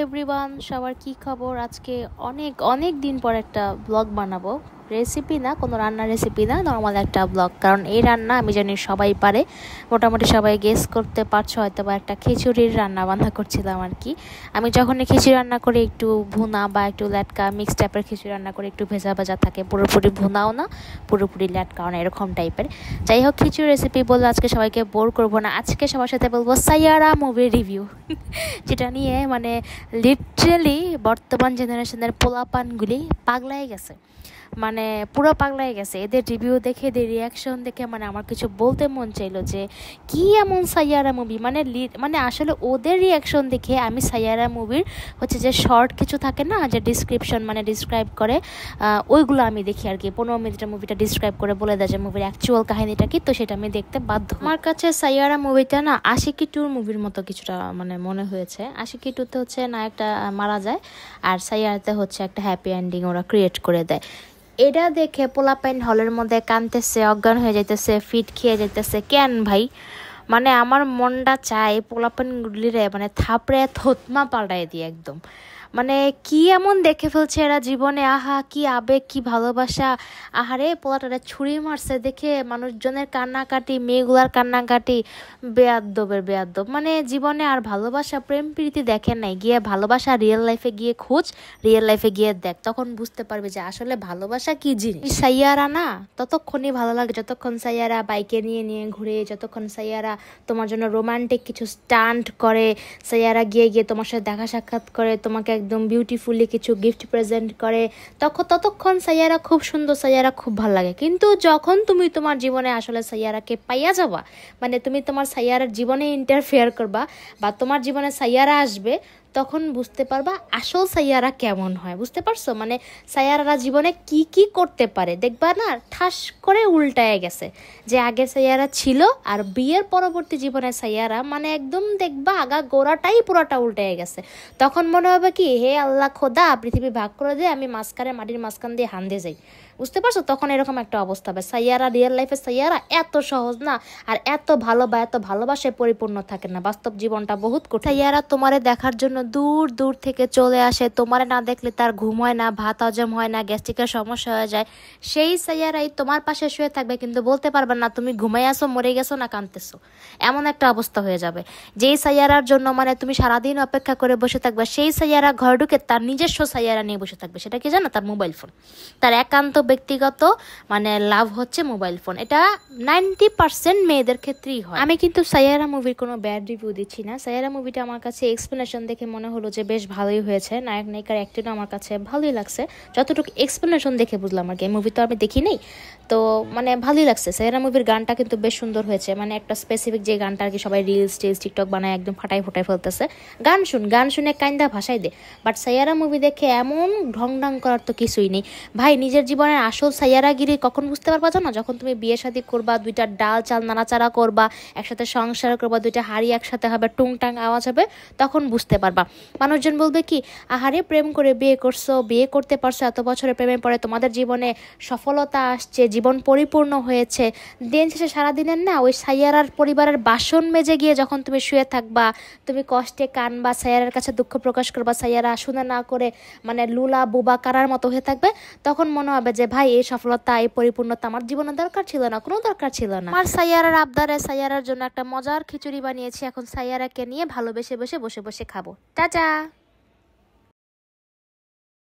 Everyone, সবার কি খবর? আজকে অনেক অনেক দিন পর একটা ব্লগ বানাবো। রেসিপি না, কোনো রান্নার রেসিপি না, নর্মাল একটা ব্লগ। কারণ এই রান্না আমি জানি সবাই পারে, মোটামুটি সবাই গেস করতে পারছো হয়তো। বা একটা খিচুড়ির রান্না বান্না করছিলাম আর কি। আমি যখনই খিচুড়ি রান্না করি একটু ভুনা বা একটু ল্যাটকা মিক্স টাইপের খিচুড়ি রান্না করি, একটু ভেজা ভেজা থাকে, পুরোপুরি ভুনাও না পুরোপুরি ল্যাটকাও না, এরকম টাইপের। যাই হোক, খিচুড়ি রেসিপি বললে আজকে সবাইকে বোর করবো না। আজকে সবার সাথে বলবো সাইয়ারা মুভির রিভিউ, যেটা নিয়ে মানে লিটারেলি বর্তমান জেনারেশনের পোলাপানগুলি পাগলাই গেছে, মানে পুরো পাগলাই গেছে। এদের রিভিউ দেখে, এদের রিয়াকশন দেখে মানে আমার কিছু বলতে মন চাইলো যে কি এমন সাইয়ারা মুভি, মানে আসলে ওদের রিয়াকশন দেখে আমি সাইয়ারা মুভির হচ্ছে যে শর্ট কিছু থাকে না, যে ডিসক্রিপশন মানে ডিসক্রাইব করে, ওইগুলো আমি দেখি আর কি। 15 মিনিটের মুভিটা ডিসক্রাইব করে বলে দেয় যে মুভির অ্যাকচুয়াল কাহিনীটা কি, তো সেটা আমি দেখতে বাধ্য। আমার কাছে সাইয়ারা মুভিটা না আশিকি টুর মুভির মতো কিছুটা মানে মনে হয়েছে। আশিকি টুতে হচ্ছে নায়কটা মারা যায়, আর সাইয়ারাতে হচ্ছে একটা হ্যাপি এন্ডিং ওরা ক্রিয়েট করে দেয়। এটা দেখে পোলাপাইন হলের মধ্যে কাঁদতেছে, অজ্ঞান হয়ে যাইতেছে, ফিট খেয়ে যাইতেছে। কেন ভাই? মানে আমার মনটা চায় পোলাপাইনগুলিরে মানে থাপড়ে থতমা পাল্টাই দিয়ে একদম। মানে কি এমন দেখে ফেলছে এরা জীবনে, আহা কি আবেগ, কি ভালোবাসা। আহারে পোলাটারে ছুরি মারছে দেখে মানুষজনের কান্নাকাটি, মেয়েগুলার কান্নাকাটি, বেয়াদ্দব। মানে জীবনে আর ভালোবাসা প্রেম প্রীতি দেখেন নাই, গিয়ে ভালোবাসা রিয়েল লাইফে গিয়ে খোঁজ, রিয়েল লাইফে গিয়ে দেখ, তখন বুঝতে পারবে যে আসলে ভালোবাসা কি জিনিস। সাইয়ারা না ততক্ষণই ভালো লাগে যতক্ষণ সাইয়ারা বাইকে নিয়ে নিয়ে ঘুরে, যতক্ষণ সাইয়ারা তোমার জন্য রোমান্টিক কিছু স্টান্ট করে, সাইয়ারা গিয়ে গিয়ে তোমার সাথে দেখা সাক্ষাৎ করে, তোমাকে একদম বিউটিফুলি কিছু গিফট প্রেজেন্ট করে, ততক্ষণ সাইয়ারা খুব সুন্দর, সাইয়ারা খুব ভালো লাগে। কিন্তু যখন তুমি তোমার জীবনে আসলে সাইয়ারাকে পাইয়া যাবা, মানে তুমি তোমার সাইয়ারার জীবনে ইন্টারফেয়ার করবা বা তোমার জীবনে সাইয়ারা আসবে, তখন বুঝতে পারবা আসল সাইয়ারা কেমন হয়। বুঝতে পারছো? মানে সাইয়ারারা জীবনে কি কি করতে পারে, দেখবা না ঠাস করে উল্টায় গেছে। যে আগে সাইয়ারা ছিল আর বিয়ের পরবর্তী জীবনে সাইয়ারা মানে একদম দেখবা আগা গোড়াটাই পুরোটা উল্টায় গেছে। তখন মনে হবে কি, হে আল্লাহ খোদা পৃথিবী ভাগ করে দে, আমি মাটির মাঝখান দিয়ে হান্দে যাই। বুঝতে পারছো? তখন এরকম একটা অবস্থা হবে। সাইয়ারা রিয়েল লাইফে সাইয়ারা এত সহজ না, আর এত ভালো বা এত ভালোবাসায় পরিপূর্ণ থাকে না। বাস্তব জীবনটা বহুত কঠিন। সাইয়ারা তোমারে দেখার জন্য দূর দূর থেকে চলে আসে, তোমারে না দেখলে তার ঘুম হয় না, ভাত হজম হয় না, গ্যাস্ট্রিকের সমস্যা হয়ে যায়। সেই সাইয়ারাই তোমার পাশে শুয়ে থাকবে, কিন্তু বলতে পারবে না তুমি ঘুমাই আসো, মরে গেছো না কাঁদতেছো। এমন একটা অবস্থা হয়ে যাবে। যেই সাইয়ারার জন্য মানে তুমি সারাদিন অপেক্ষা করে বসে থাকবে, সেই সাইয়ারা ঘর ঢুকে তার নিজস্ব সাইয়ারা নিয়ে বসে থাকবে। সেটা কি জানো? তার মোবাইল ফোন। তার একান্ত ব্যক্তিগত মানে লাভ হচ্ছে মোবাইল ফোন। এটা 90% মেয়েদের ক্ষেত্রেই হয়। আমি কিন্তু সাইয়ারা মুভির কোনো ব্যাড রিভিউ দিচ্ছি না। সাইয়ারা মুভিটা আমার কাছে এক্সপ্লেনেশন দেখে মনে হলো যে বেশ ভালোই হয়েছে। নায়ক নায়িকার অ্যাক্টিংও আমার কাছে ভালোই লাগছে, যতটুকু এক্সপ্লেনেশন দেখে বুঝলাম আর কি। মুভি তো আমি দেখি নেই, তো মানে ভালোই লাগছে। সাইয়ারা মুভির গানটা কিন্তু বেশ সুন্দর হয়েছে, মানে একটা স্পেসিফিক যে গানটা আর কি সবাই রিলস টিকটক বানায় একদম ফাটাই ফেলতেছে। গান শুনে কাইন্দা ভাসাই দে। বাট সাইয়ারা মুভি দেখে এমন ঢং করার তো কিছুই নেই ভাই। নিজের জীবনের আসল সাইয়ারাগিরি কখন বুঝতে পারবা জানো? যখন তুমি বিয়ে শাদী করবা, দুইটা ডাল চাল নাড়াচাড়া করবা, একসাথে সংসার করবা, দুইটা হাড়ি একসাথে হবে, টুংটাং আওয়াজ হবে, তখন বুঝতে পারবা। মানুষজন বলবে কি, আহারে প্রেম করে বিয়ে করছো, বিয়ে করতে পারছো, এত বছরের প্রেমের পরে তোমাদের জীবনে সফলতা আসছে, জীবন পরিপূর্ণ হয়েছে। দিন শেষে সারাদিনের না ওই সাইয়ারার পরিবারের বাসন মেজে গিয়ে যখন তুমি শুয়ে থাকবা, তুমি কষ্টে কানবা, সাইয়ারার কাছে দুঃখ প্রকাশ করবা, সাইয়ারা শুনে না করে মানে লুলা বুবা কারার মতো হয়ে থাকবে, তখন মনে হবে যে ভাই এই সফলতা, এই পরিপূর্ণতা আমার জীবনে দরকার ছিল না, কোনো দরকার ছিল না। আমার সাইয়ারার আবদারে সাইয়ারার জন্য একটা মজার খিচুড়ি বানিয়েছি, এখন সাইয়ারাকে নিয়ে ভালোবেসে বসে খাবো। টাটা।